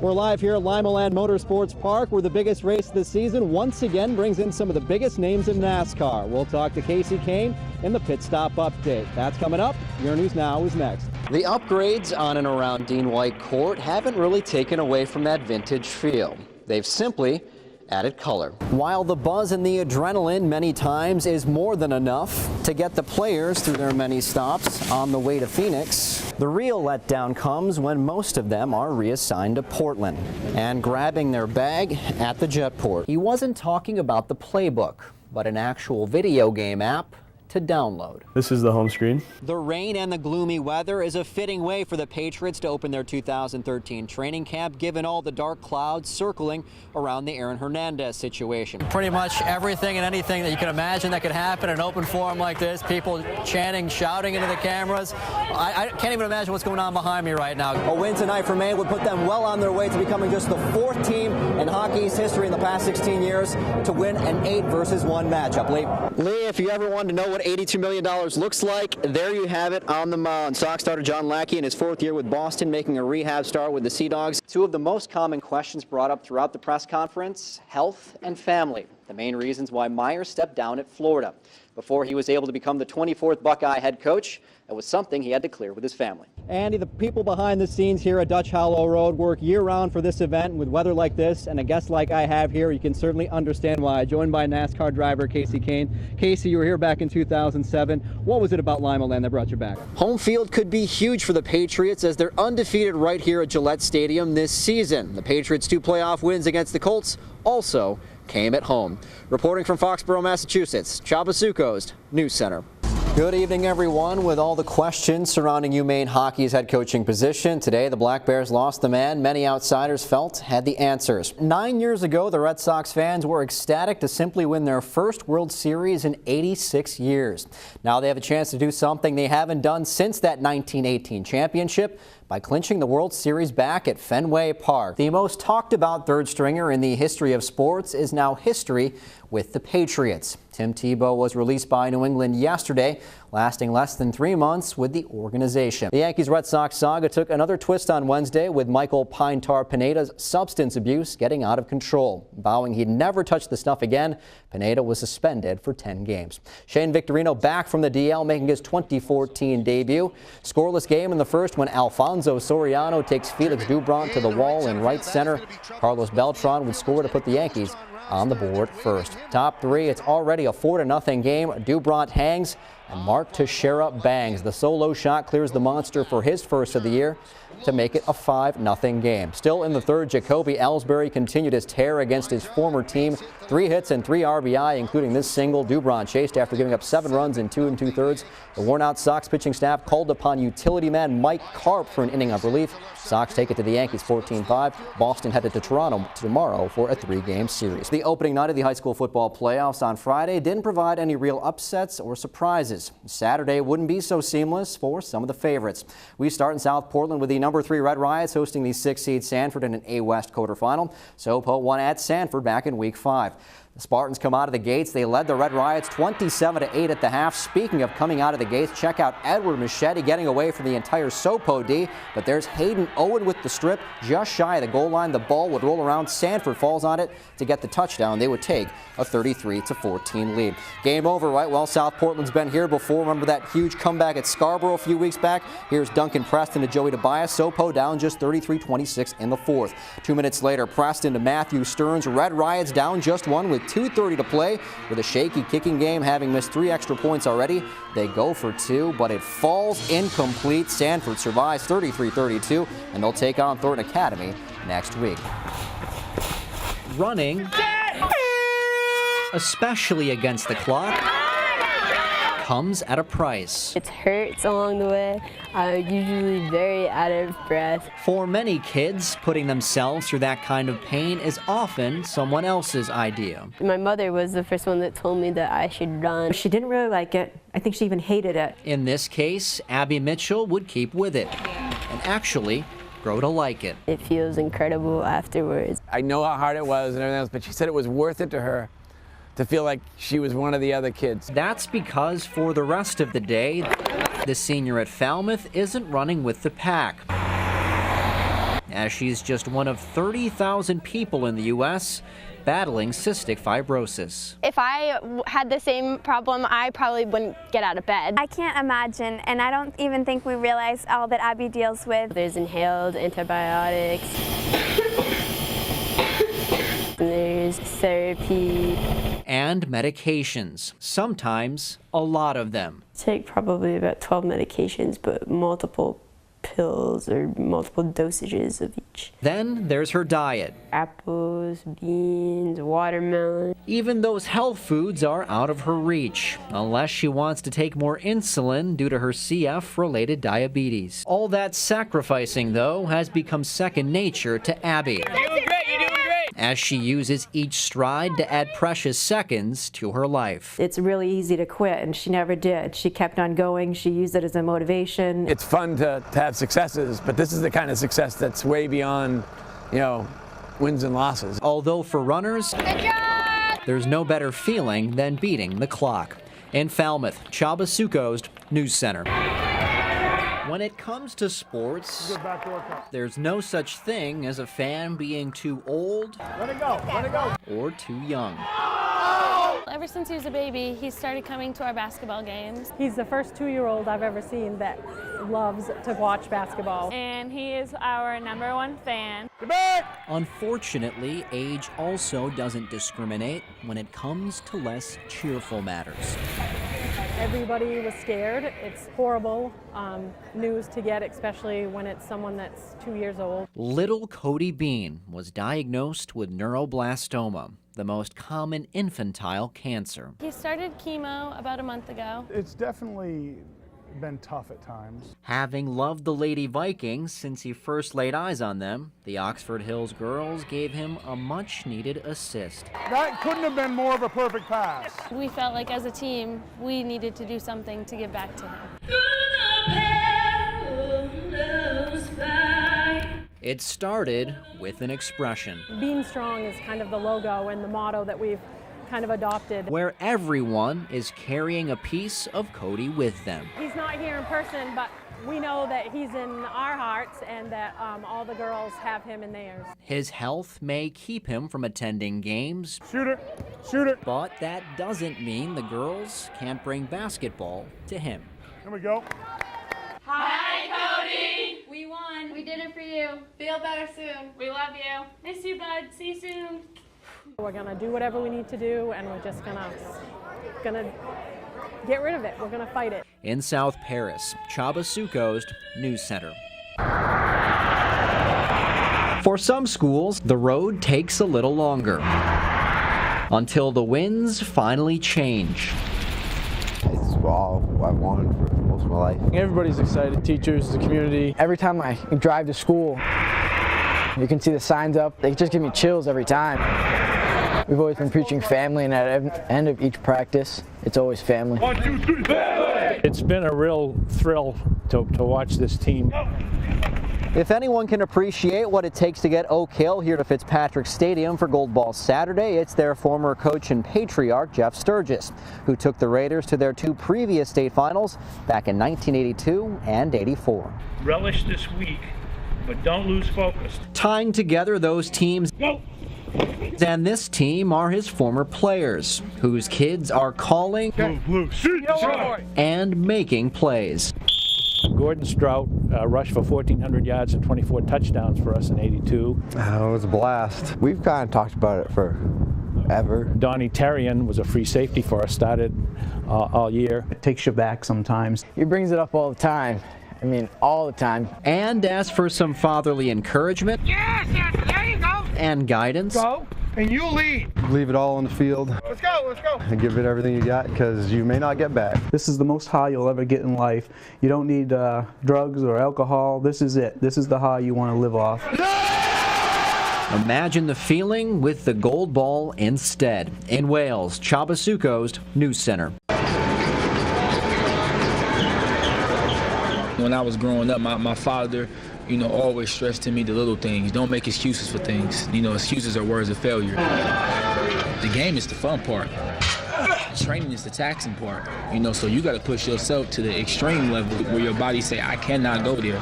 We're live here at Limaland Motorsports Park, where the biggest race of the season once again brings in some of the biggest names in NASCAR. We'll talk to Casey Kane in the pit stop update. That's coming up. Your News Now is next. The upgrades on and around Dean White Court haven't really taken away from that vintage feel. They've simply added color. While the buzz and the adrenaline many times is more than enough to get the players through their many stops on the way to Phoenix, the real letdown comes when most of them are reassigned to Portland and grabbing their bag at the jetport. He wasn't talking about the playbook, but an actual video game app to download. This is the home screen. The rain and the gloomy weather is a fitting way for the Patriots to open their 2013 training camp, given all the dark clouds circling around the Aaron Hernandez situation. Pretty much everything and anything that you can imagine that could happen in an open forum like this. People chanting, shouting into the cameras. I can't even imagine what's going on behind me right now. A win tonight for Maine would put them well on their way to becoming just the fourth team in hockey's history in the past 16 years to win an 8-versus-1 matchup. Lee, if you ever wanted to know what $82 million looks like, there you have it on the mound. Sox starter John Lackey in his fourth year with Boston, making a rehab start with the Sea Dogs. Two of the most common questions brought up throughout the press conference: health and family. The main reasons why Myers stepped down at Florida. Before he was able to become the 24th Buckeye head coach, it was something he had to clear with his family. Andy, the people behind the scenes here at Dutch Hollow Road work year-round for this event. With weather like this and a guest like I have here, you can certainly understand why. Joined by NASCAR driver Casey Kane. Casey, you were here back in 2007. What was it about Limaland that brought you back? Home field could be huge for the Patriots as they're undefeated right here at Gillette Stadium this season. The Patriots' 2 playoff wins against the Colts also came at home. Reporting from Foxborough, Massachusetts, Csaba Sukosd, News Center. Good evening, everyone. With all the questions surrounding UMaine hockey's head coaching position, today the Black Bears lost the man many outsiders felt had the answers. 9 years ago, the Red Sox fans were ecstatic to simply win their first World Series in 86 years. Now they have a chance to do something they haven't done since that 1918 championship by clinching the World Series back at Fenway Park. The most talked about third stringer in the history of sports is now history with the Patriots. Tim Tebow was released by New England yesterday, lasting less than 3 months with the organization. The Yankees-Red Sox saga took another twist on Wednesday with Michael Pine Tar Pineda's substance abuse getting out of control. Vowing he'd never touch the stuff again, Pineda was suspended for 10 games. Shane Victorino back from the DL, making his 2014 debut. Scoreless game in the first when Alfonso Soriano takes Felix Doubront to the wall in right center. Carlos Beltran would score to put the Yankees on the board first. Top 3, it's already a 4-0 game. Doubront hangs and Mark Teixeira bangs. The solo shot clears the monster for his first of the year to make it a 5-0 game. Still in the third, Jacoby Ellsbury continued his tear against his former team. 3 hits and 3 RBI, including this single. Doubront chased after giving up 7 runs in 2 2/3. The worn-out Sox pitching staff called upon utility man Mike Karp for an inning of relief. Sox take it to the Yankees 14-5. Boston headed to Toronto tomorrow for a 3-game series. The opening night of the high school football playoffs on Friday didn't provide any real upsets or surprises. Saturday wouldn't be so seamless for some of the favorites. We start in South Portland with the number 3 Red Riots hosting the 6-seed Sanford in an A West quarterfinal. SoPo won at Sanford back in Week 5. The Spartans come out of the gates. They led the Red Riots 27-8 at the half. Speaking of coming out of the gates, check out Edward Machete getting away from the entire SoPo D. But there's Hayden Owen with the strip just shy of the goal line. The ball would roll around. Sanford falls on it to get the touchdown. They would take a 33-14 lead. Game over, right? Well, South Portland's been here before. Remember that huge comeback at Scarborough a few weeks back? Here's Duncan Preston to Joey Tobias. SoPo down just 33-26 in the fourth. 2 minutes later, Preston to Matthew Stearns. Red Riots down just 1 with 2:30 to play. With a shaky kicking game, having missed 3 extra points already, they go for 2, but it falls incomplete. Sanford survives 33-32, and they'll take on Thornton Academy next week. Running, especially against the clock, comes at a price. It hurts along the way. I'm usually very out of breath. For many kids, putting themselves through that kind of pain is often someone else's idea. My mother was the first one that told me that I should run. She didn't really like it. I think she even hated it. In this case, Abby Mitchell would keep with it and actually grow to like it. It feels incredible afterwards. I know how hard it was and everything else, but she said it was worth it to her to feel like she was one of the other kids. That's because for the rest of the day, the senior at Falmouth isn't running with the pack. as she's just one of 30,000 people in the U.S. battling cystic fibrosis. If I had the same problem, I probably wouldn't get out of bed. I can't imagine, and I don't even think we realize all that Abby deals with. There's inhaled antibiotics. There's therapy. And medications, sometimes a lot of them. Take probably about 12 medications, but multiple pills or multiple dosages of each. Then there's her diet. Apples, beans, watermelon. Even those health foods are out of her reach, unless she wants to take more insulin due to her CF-related diabetes. All that sacrificing, though, has become second nature to Abby. As she uses each stride to add precious seconds to her life. It's really easy to quit, and she never did. She kept on going. She used it as a motivation. It's fun to have successes, but this is the kind of success that's way beyond, wins and losses. Although for runners, there's no better feeling than beating the clock. In Falmouth, Csaba Sukosd, News Center. When it comes to sports, there's no such thing as a fan being too old or too young. Ever since he was a baby, he started coming to our basketball games. He's the first 2-year-old I've ever seen that loves to watch basketball. And he is our #1 fan. Unfortunately, age also doesn't discriminate when it comes to less cheerful matters. Everybody was scared. It's horrible news to get, especially when it's someone that's 2 years old. Little Cody Bean was diagnosed with neuroblastoma, the most common infantile cancer. He started chemo about a month ago. It's definitely been tough at times. Having loved the Lady Vikings since he first laid eyes on them, the Oxford Hills girls gave him a much-needed assist. That couldn't have been more of a perfect pass. We felt like as a team, we needed to do something to give back to him. It started with an expression. Being strong is kind of the logo and the motto that we've kind of adopted. Where everyone is carrying a piece of Cody with them. He's not here in person, but we know that he's in our hearts and that all the girls have him in theirs. His health may keep him from attending games. Shoot it, shoot it. But that doesn't mean the girls can't bring basketball to him. Here we go. Hi, Cody! We won. We did it for you. Feel better soon. We love you. Miss you, bud. See you soon. We're gonna do whatever we need to do, and we're just gonna get rid of it. We're gonna fight it. In South Paris, Csaba Sukosd, News Center. For some schools, the road takes a little longer until the winds finally change. It's all I've wanted for most of my life. Everybody's excited, teachers, the community. Every time I drive to school, you can see the signs up. They just give me chills every time. We've always been preaching family, and at the end of each practice, it's always family. 1, 2, 3, family! It's been a real thrill to watch this team. If anyone can appreciate what it takes to get Oak Hill here to Fitzpatrick Stadium for Gold Ball Saturday, it's their former coach and patriarch, Jeff Sturgis, who took the Raiders to their 2 previous state finals back in 1982 and 84. Relish this week, but don't lose focus. Tying together those teams and this team are his former players, whose kids are calling and making plays. Gordon Strout rushed for 1,400 yards and 24 touchdowns for us in '82. It was a blast. We've kind of talked about it forever. Donnie Terrian was a free safety for us, started all year. It takes you back sometimes. He brings it up all the time. I mean, all the time. And as for some fatherly encouragement There you go. and guidance, Go, and you lead. Leave it all on the field Let's go, let's go. and give it everything you got, because you may not get back. This is the most high you'll ever get in life. You don't need drugs or alcohol. This is it. This is the high you want to live off. imagine the feeling with the gold ball instead. In Wales, Csaba Sukosd, News Center. When I was growing up, my father, always stressed to me the little things. Don't make excuses for things. Excuses are words of failure. The game is the fun part. Training is the taxing part. So you got to push yourself to the extreme level where your body say, I cannot go there.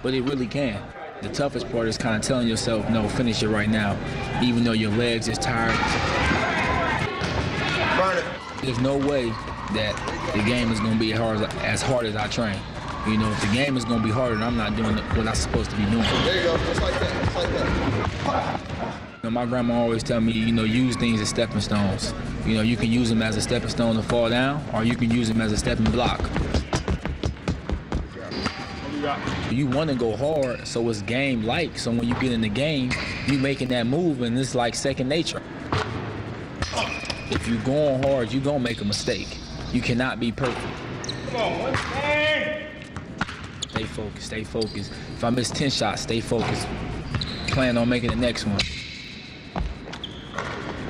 But it really can. The toughest part is kind of telling yourself, no, finish it right now, even though your legs is tired. There's no way that the game is going to be as hard as I train. You know, if the game is going to be harder, I'm not doing what I'm supposed to be doing. There you go, just like that, just like that. You know, my grandma always tell me, you know, use things as stepping stones. You know, you can use them as a stepping stone to fall down, or you can use them as a stepping block. You want to go hard, so it's game-like. So when you get in the game, you making that move, and it's like second nature. If you're going hard, you're going to make a mistake. You cannot be perfect. Come on, one thing. Stay focused, stay focused. If I miss 10 shots, stay focused. Plan on making the next one.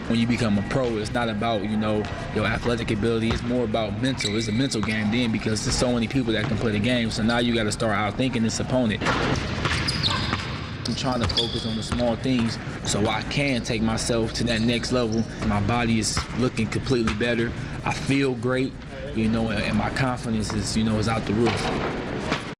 When you become a pro, it's not about, you know, your athletic ability. It's more about mental. It's a mental game then, because there's so many people that can play the game. So now you got to start outthinking this opponent. I'm trying to focus on the small things so I can take myself to that next level. My body is looking completely better. I feel great, you know, and my confidence is, you know, is out the roof.